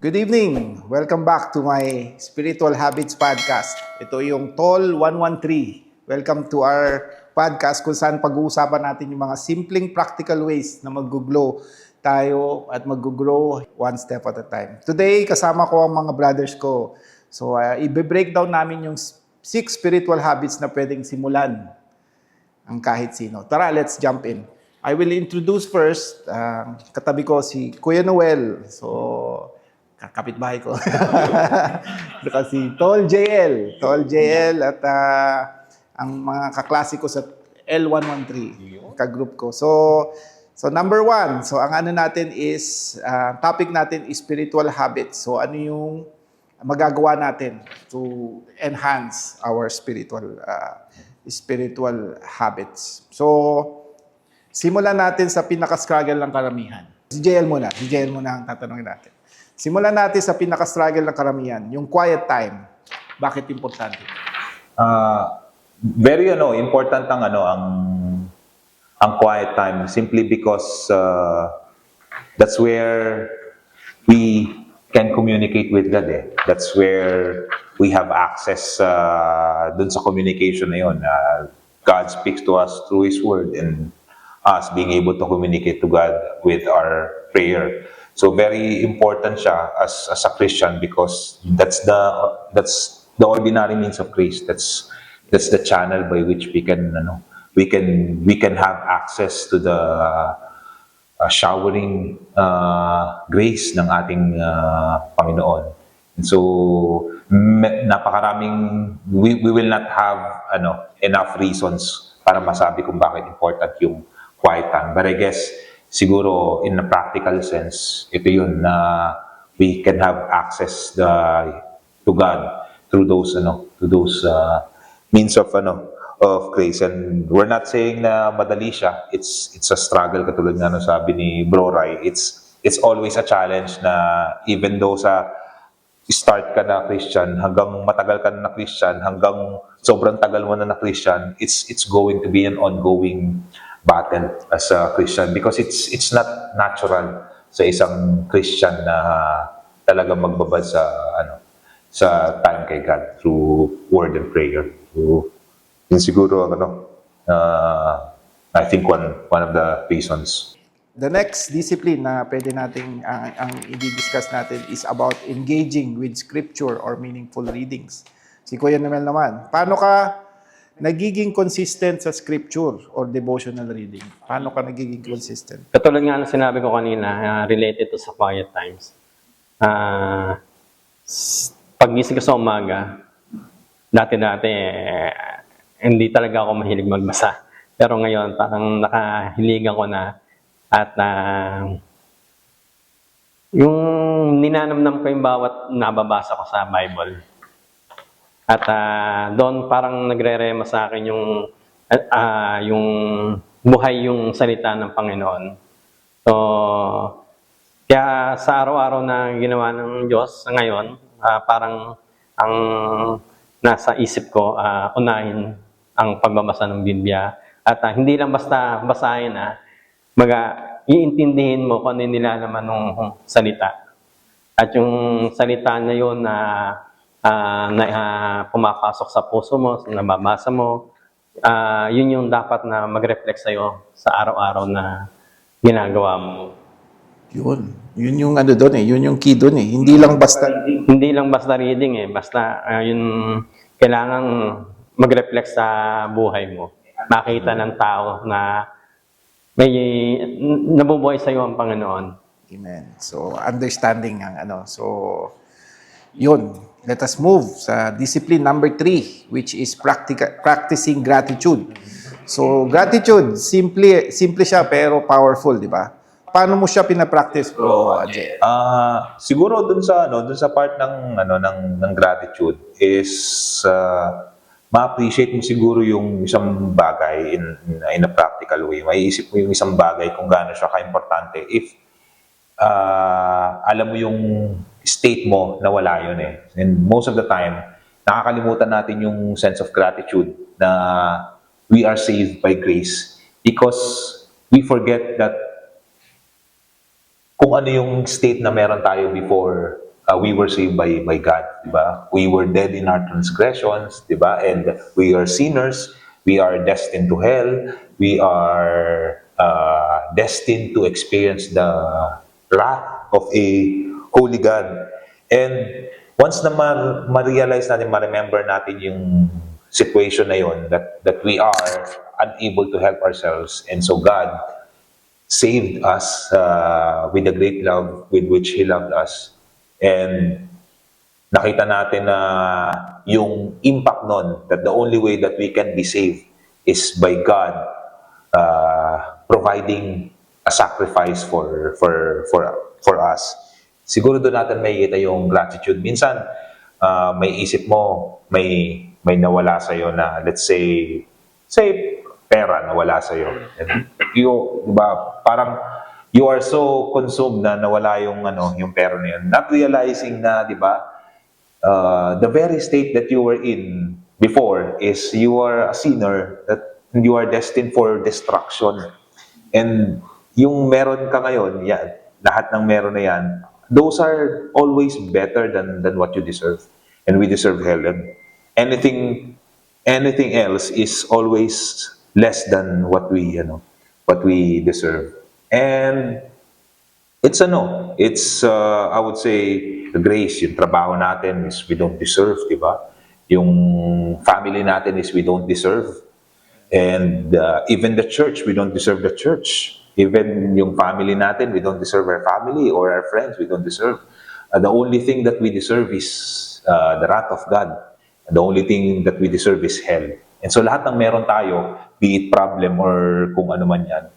Good evening! Welcome back to my Spiritual Habits Podcast. Ito yung Tol 113. Welcome to our podcast kung saan pag-uusapan natin yung mga simpleng practical ways na mag-grow tayo at mag-grow one step at a time. Today, kasama ko ang mga brothers ko. So, i-breakdown namin yung 6 spiritual habits na pwedeng simulan ang kahit sino. Tara, let's jump in. I will introduce first, katabi ko si Kuya Noel. So, kapitbahay ko. Saka si Tol JL. Tol JL at ang mga kaklase ko sa L113, ka-group ko. So number 1, so ang ano natin is, topic natin is spiritual habits. So ano yung magagawa natin to enhance our spiritual habits. So simulan natin sa pinaka-struggle ng karamihan. Si JL muna ang tatanungin natin. Simulan natin sa pinaka-struggle ng karamihan, yung quiet time. Bakit importante? Very important ang quiet time simply because that's where we can communicate with God eh. That's where we have access dun sa communication na yun. God speaks to us through His Word and us being able to communicate to God with our prayer. So very important siya as a Christian because that's the ordinary means of grace. That's the channel by which we can have access to the showering grace ng ating Panginoon. And so napakaraming we will not have enough reasons para masabi kung bakit important yung quiet time. But I guess siguro in a practical sense, ito yun na we can have access to God through those means of grace. And we're not saying na madali siya. It's a struggle katulad nga sabi ni Bro Rai. It's always a challenge na even though sa start ka na Christian, hanggang matagal ka na Christian, hanggang sobrang tagal mo na Christian, it's going to be an ongoing battle as a Christian because it's not natural sa isang Christian na talagang magbabad sa time kay God through word and prayer. So, yun siguro I think one of the reasons. The next discipline na pwede nating ang i-discuss natin is about engaging with scripture or meaningful readings. Si Kuya Noel naman, paano ka nagiging consistent sa scripture or devotional reading? Paano ka nagiging consistent? Katulad nga ng sinabi ko kanina, related to sa quiet times. Pag-gising ko sa umaga, dati hindi talaga ako mahilig magbasa. Pero ngayon, parang nakahiligan ko na at yung ninanamnam ko yung bawat nababasa ko sa Bible. At doon parang nagre-rema sa akin yung buhay yung salita ng Panginoon. So, kaya sa araw-araw na ginawa ng Diyos ngayon, parang ang nasa isip ko, unahin ang pagbabasa ng Biblia. At hindi lang basta basahin, iintindihin mo kung ano yung nilalaman ng salita. At yung salita na yun na pumapasok sa puso mo, nababasa mo, yun yung dapat na mag-reflect sa'yo sa araw-araw na ginagawa mo. Yun yung doon eh, yun yung key doon eh. Hindi lang basta reading eh, basta yun kailangan mag-reflect sa buhay mo. Makita ng tao na may nabubuhay sa'yo ang Panginoon. Amen. So, understanding So, yun. Let us move sa discipline number 3, which is practicing gratitude. So, gratitude, simple siya pero powerful, di ba? Paano mo siya pinapractice, Bro Jay? Siguro dun sa part ng gratitude is ma-appreciate mo siguro yung isang bagay in a practical way. Maiisip mo yung isang bagay kung gaano siya ka-importante if alam mo yung state mo na wala yun eh. And most of the time, nakakalimutan natin yung sense of gratitude na we are saved by grace because we forget that kung ano yung state na meron tayo before we were saved by God, di ba? We were dead in our transgressions, di ba? And we are sinners. We are destined to hell. We are destined to experience the wrath of a holy God. And once na ma-realize natin, ma-remember natin yung situation na yun, that we are unable to help ourselves, and so God saved us with the great love with which He loved us. And nakita natin na yung impact nun, that the only way that we can be saved is by God providing a sacrifice for us. Siguro doon natin makikita yung gratitude. Minsan, may isip mo, may nawala sa'yo na, let's say pera nawala sa'yo. And di ba, parang you are so consumed na nawala yung pera na yun. Not realizing na, di ba, the very state that you were in before is you are a sinner, that you are destined for destruction. And yung meron ka ngayon, yan, lahat ng meron na yan, those are always better than what you deserve. And we deserve hell. And anything else is always less than what we deserve. And it's I would say the grace, yung trabaho natin is we don't deserve, di ba? Yung family natin is we don't deserve. And even the church, we don't deserve the church. Even yung family natin, we don't deserve our family or our friends, we don't deserve. The only thing that we deserve is the wrath of God. The only thing that we deserve is hell. And so lahat ng meron tayo, be it problem or kung ano man yan,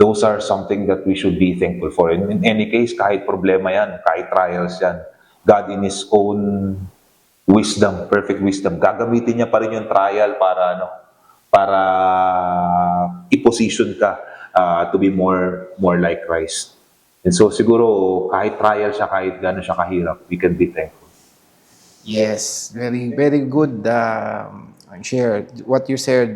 those are something that we should be thankful for. And in any case, kahit problema yan, kahit trials yan, God in His own wisdom, perfect wisdom, gagamitin niya pa rin yung trial para i-position ka to be more like Christ. And so siguro kahit trial siya, kahit gano'n siya kahirap, we can be thankful. Yes, very very good share. What you shared,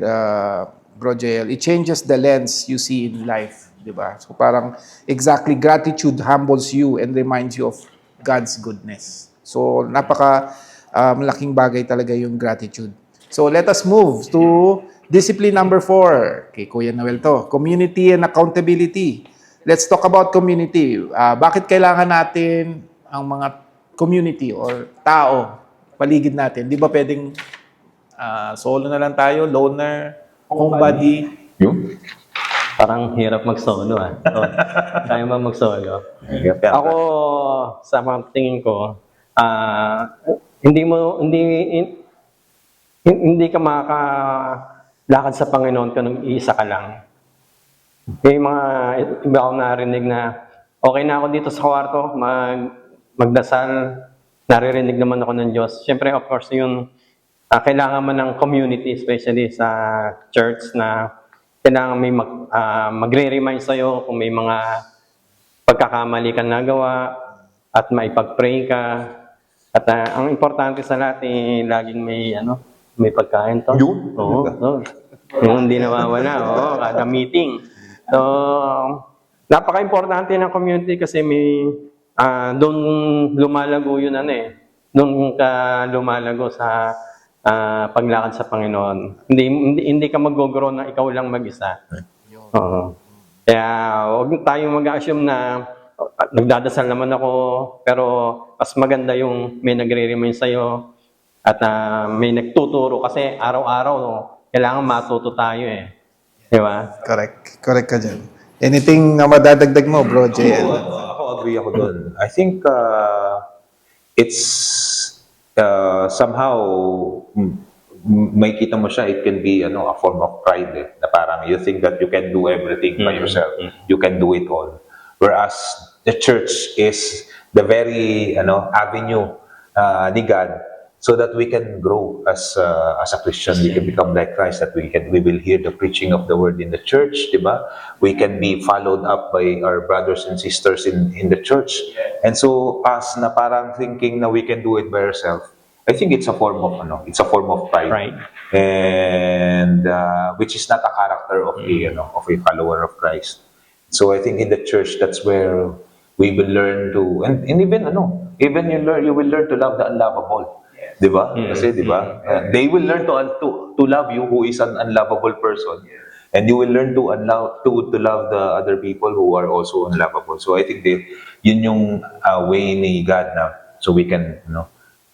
Bro JL, it changes the lens you see in life, di ba? So parang exactly, gratitude humbles you and reminds you of God's goodness. So malaking bagay talaga yung gratitude. So let us move to discipline number 4. Kay Kuya Noel to, community and accountability. Let's talk about community. Bakit kailangan natin ang mga community or tao paligid natin? Di ba pwedeng solo na lang tayo, loner, homebody? Yung? Parang hirap mag-solo So, kaya ba mag-solo? Ako, sa mga tingin ko, hindi ka makakalakad sa Panginoon kung iisa ka lang. May mga iba akong narinig na okay na ako dito sa kwarto, magdasal, naririnig naman ako ng Diyos. Siyempre, of course, yung kailangan man ng community, especially sa church, na kailangan may magre-remind sa'yo kung may mga pagkakamali ka nagawa at maipag-pray ka. At ang importante sa lahat, laging may pagkain to. Yun? Oo. Yung hindi nawawala, kada meeting. So, napaka-importante ng community kasi may doon lumalago yun doon ka lumalago sa paglakad sa Panginoon. Hindi ka mag-grow na ikaw lang mag-isa. Oo. Kaya huwag tayong mag-assume na nagdadasal naman ako, pero mas maganda yung may nagre-remind sa'yo at may nagtuturo kasi araw-araw kailangan matuto tayo Di ba? Correct ka dyan. Anything na madadagdag mo, Bro JL? Ako agree ako doon. I think it's somehow may kita mo siya, it can be a form of pride na parang you think that you can do everything by yourself. You can do it all. Whereas the church is the very avenue ni God, so that we can grow as a Christian, we can become like Christ, that we will hear the preaching of the word in the church, diba? We can be followed up by our brothers and sisters in the church. And so us na parang thinking na we can do it by ourselves, I think it's a form of pride. Right. And which is not a character of a follower of Christ. So I think in the church, that's where we will learn to, and even even you will learn to love the unlovable. Di ba? Kasi, di ba? They will learn to love you who is an unlovable person. And you will learn to love the other people who are also unlovable. So I think yun yung way ni God na so we can,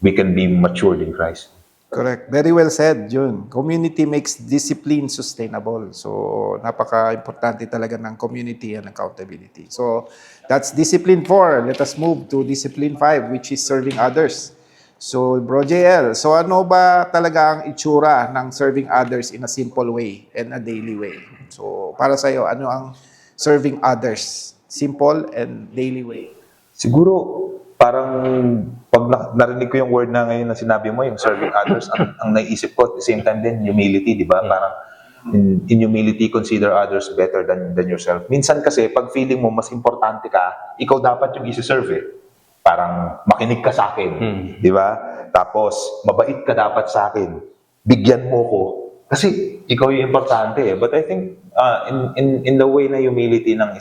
we can be matured in Christ. Correct. Very well said, Jun. Community makes discipline sustainable. So, napaka-importante talaga ng community and accountability. So, that's discipline 4. Let us move to discipline 5, which is serving others. So, Bro JL, so ano ba talaga ang itsura ng serving others in a simple way and a daily way? So, para sa'yo, ano ang serving others? Simple and daily way. Siguro, parang pag narinig ko yung word na ngayon na sinabi mo, yung serving others, ang naisip ko at the same time din, humility, di ba? Parang in humility, consider others better than yourself. Minsan kasi, pag feeling mo mas importante ka, ikaw dapat yung isi-serve eh. Parang makinig ka sa akin, di ba? Tapos, mabait ka dapat sa akin. Bigyan mo ko. Kasi ikaw yung importante eh. But I think in the way na humility ng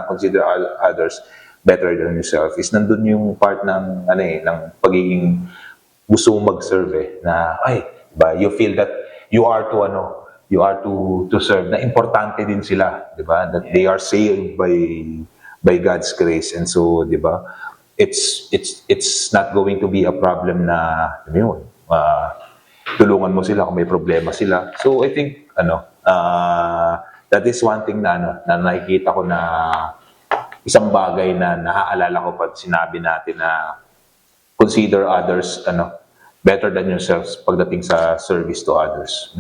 consider others better than yourself is nandun yung part ng ng pagiging gusto mong mag-serve eh, na diba, you feel that you are to serve, na importante din sila, di ba? That they are saved by God's grace. And so, di ba? It's not going to be a problem na tulungan mo sila kung may problema sila. So I think that is one thing na nakikita ko na isang bagay na naaalala ko pag sinabi natin na consider others better than yourselves pagdating sa service to others.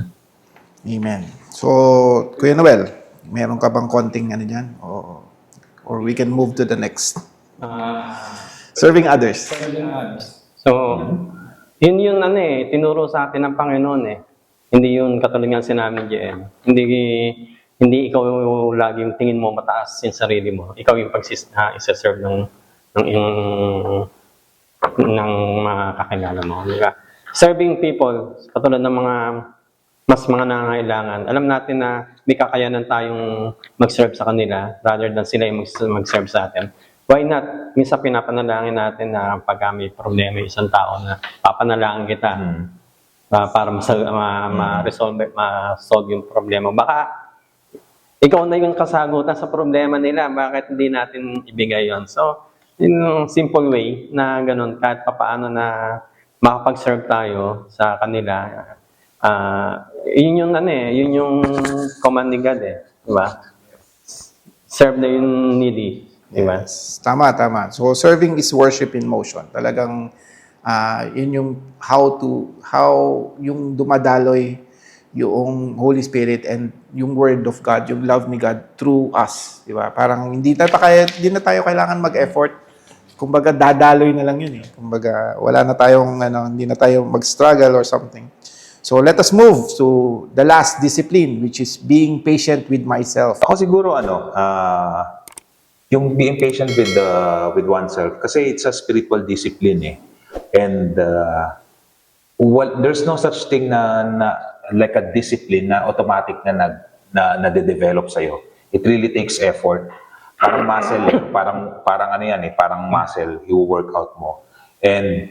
Amen. So, Kuya Noel, meron ka bang konting dyan? Or we can move to the next. Serving others. So, yun yung tinuro sa atin ng Panginoon eh. Hindi yun katulad ng sinabi ni JM. Hindi ikaw lagi yung tingin mo mataas yung sarili mo. Ikaw yung isa-serve ng mga kakilala mo. Serving people, katulad ng mga nangangailangan. Alam natin na may kakayanan tayong mag-serve sa kanila rather than sila yung mag-serve sa atin. Why not? Minsan pinapanalangin natin na pag may problema yung isang tao na papanalangin kita para ma-solve yung problema. Baka ikaw na yung kasagutan sa problema nila, bakit hindi natin ibigay yon? So, in simple way na ganun, kahit papaano na makapag-serve tayo sa kanila, yun yung command ni God eh, di ba? Serve na yung needy, di ba? Yes. Tama. So, serving is worship in motion. Talagang, yun yung how yung dumadaloy yung Holy Spirit and yung Word of God, yung love ni God through us, di ba? Parang hindi na tayo kailangan mag-effort. Kumbaga, dadaloy na lang yun eh. Kumbaga, wala na tayong, hindi na tayo mag-struggle or something. So, let us move to the last discipline, which is being patient with myself. Ako siguro, yung being patient with oneself, kasi it's a spiritual discipline eh. And, there's no such thing na like a discipline na automatic na nade-develop sa'yo. It really takes effort. Parang muscle eh. Parang muscle, i-workout mo. And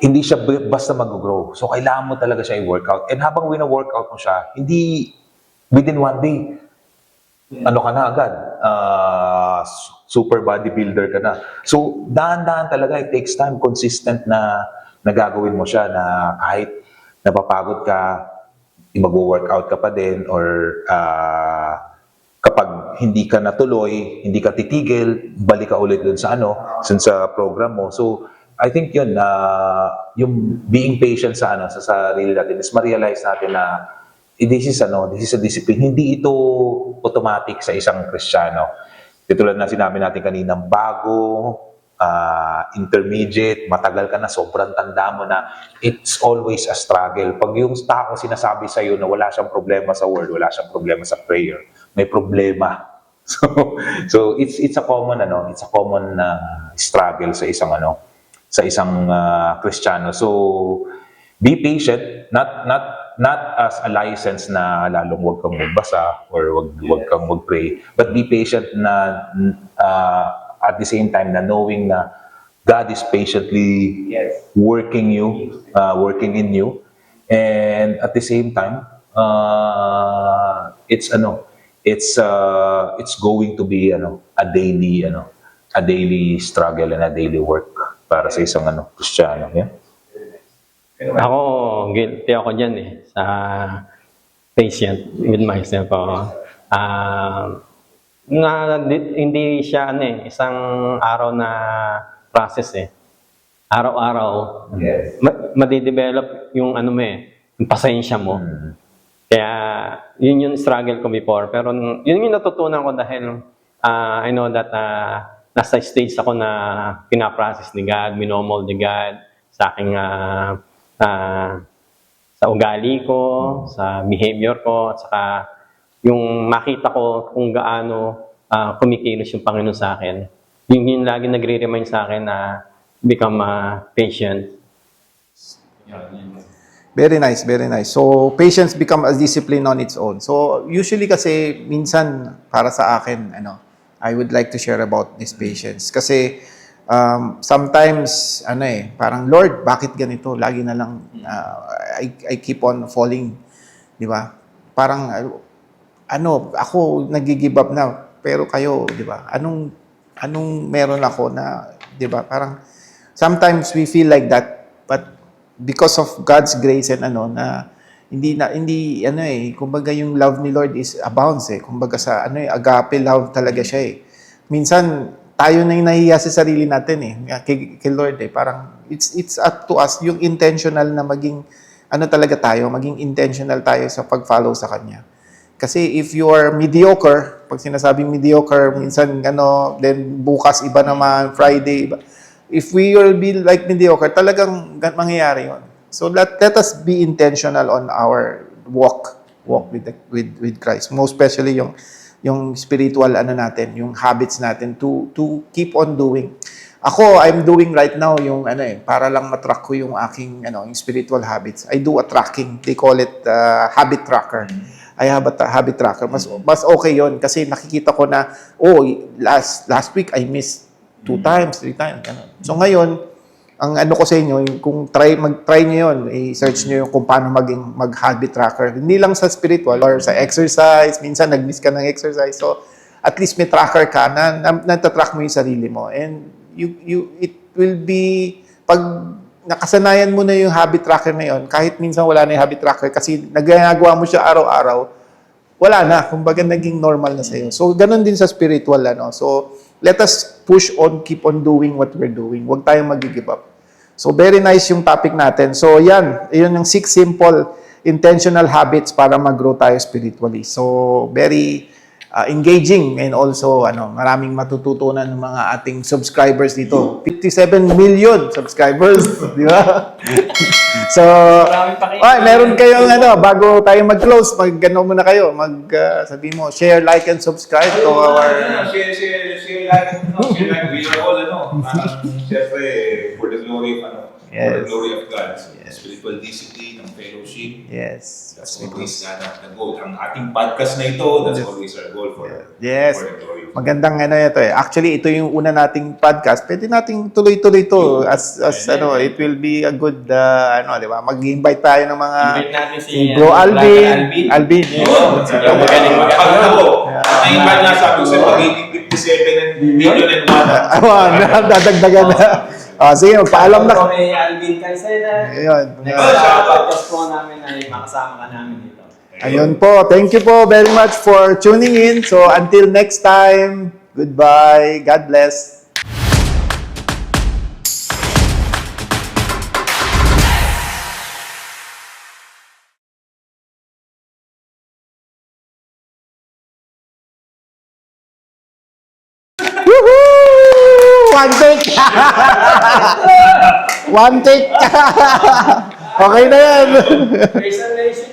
hindi siya basta mag-grow. So, kailangan mo talaga siya i-workout. And habang wina-workout mo siya, hindi within one day, ka na agad. Super bodybuilder ka na. So, dahan-dahan talaga, it takes time, consistent na gagawin mo siya na kahit napapagod ka, mag-workout ka pa din, or kapag hindi ka natuloy, hindi ka titigil, balik ka ulit dun sa program mo. So, I think yun, yung being patient sa sarili natin is ma-realize natin na this is a discipline. Hindi ito automatic sa isang Kristiyano. Tulad na sinabi natin kanina, bago, intermediate, matagal ka na, sobrang tanda mo na, it's always a struggle. Pag yung tao sinasabi sa'yo na wala siyang problema sa word, wala siyang problema sa prayer, may problema. So it's a common struggle sa isang Kristiyano. So be patient, not as a license na lalong wag kang magbasa or wag kang magpray, but be patient na at the same time na knowing na God is patiently working working in you, and at the same time, it's going to be a daily struggle and a daily work para sa isang Kristiyano. Yeah. Ako, guilty ako dyan sa patient with myself. Hindi siya isang araw na process Araw-araw, madidevelop yung yung pasensya mo. Kaya, yun yung struggle ko before. Pero yun yung natutunan ko dahil I know that nasa stage ako na pinaprocess ni God, minomold ni God sa aking sa ugali ko, sa behavior ko, at saka yung makita ko kung gaano kumikilos yung Panginoon sa akin. Yung lagi nagre-remind sa akin na become patient. Very nice, very nice. So, patience become a discipline on its own. So, usually kasi, minsan, para sa akin, I would like to share about this patience. Kasi, sometimes, parang, Lord, bakit ganito? Lagi na lang, I keep on falling. Di ba? Parang, ako, nag-give up na. Pero kayo, di ba? Anong meron ako na, di ba? Parang, sometimes we feel like that. But, because of God's grace and na hindi kumbaga yung love ni Lord is abounds kumbaga sa agape love talaga siya minsan tayo na yung nahihiya sa sarili natin kay Lord parang it's up to us yung intentional na maging talaga tayo maging intentional tayo sa pag-follow sa kanya kasi if you are mediocre pag sinasabing mediocre minsan then bukas iba naman Friday iba. If we will be like mediocre, talagang mangyayari yun. So let us be intentional on our walk with Christ. Most especially yung spiritual natin, yung habits natin to keep on doing. Ako, I'm doing right now yung para lang matrack ko yung aking yung spiritual habits. I do a tracking. They call it habit tracker. I have a habit tracker. Mas okay yon kasi nakikita ko na last week I missed 2 times, 3 times. So ngayon, ang ko sa inyo, kung mag-try nyo yun, i-search nyo yung kung paano mag-habit tracker. Hindi lang sa spiritual or sa exercise, minsan nag-miss ka ng exercise. So, at least may tracker ka na natatrack mo yung sarili mo. And it will be, pag nakasanayan mo na yung habit tracker na yun, kahit minsan wala na yung habit tracker kasi nagagawa mo siya araw-araw, wala na. Kumbaga naging normal na sa'yo. So, ganun din sa spiritual. So, let us push on, keep on doing what we're doing. Huwag tayong mag-give up. So, very nice yung topic natin. So, yun yung 6 simple intentional habits para mag-grow tayo spiritually. So, very engaging and also maraming matututunan ng mga ating subscribers dito. 57 million subscribers, di ba? So, meron kayong bago tayo mag-close, muna kayo, sabi mo, share, like, and subscribe to our... Share, like, we are all, siyempre, for the glory of, for the glory of God. Spiritual discipline, ng fellowship. Yes. That's always the goal. Ang ating podcast na ito, that's always our goal for the glory of God. Magandang ito Actually, ito yung una nating podcast. Pwede nating tuloy-tuloy to as it will be a good di ba? Mag-invite tayo ng mga Invite natin si Bro Alvin. Magaling. Na-invite na sabi ko sa pagiging 57 million and one. Dadagdagan na. Sige, paalam na. Kami Alvin Cancela. Ayun. Sa podcast po namin ay makasama ka namin dito. Ayun po. Thank you po very much for tuning in. So, until next time, goodbye. God bless. Woohoo! One take! One take! Okay na yan. Praise and nation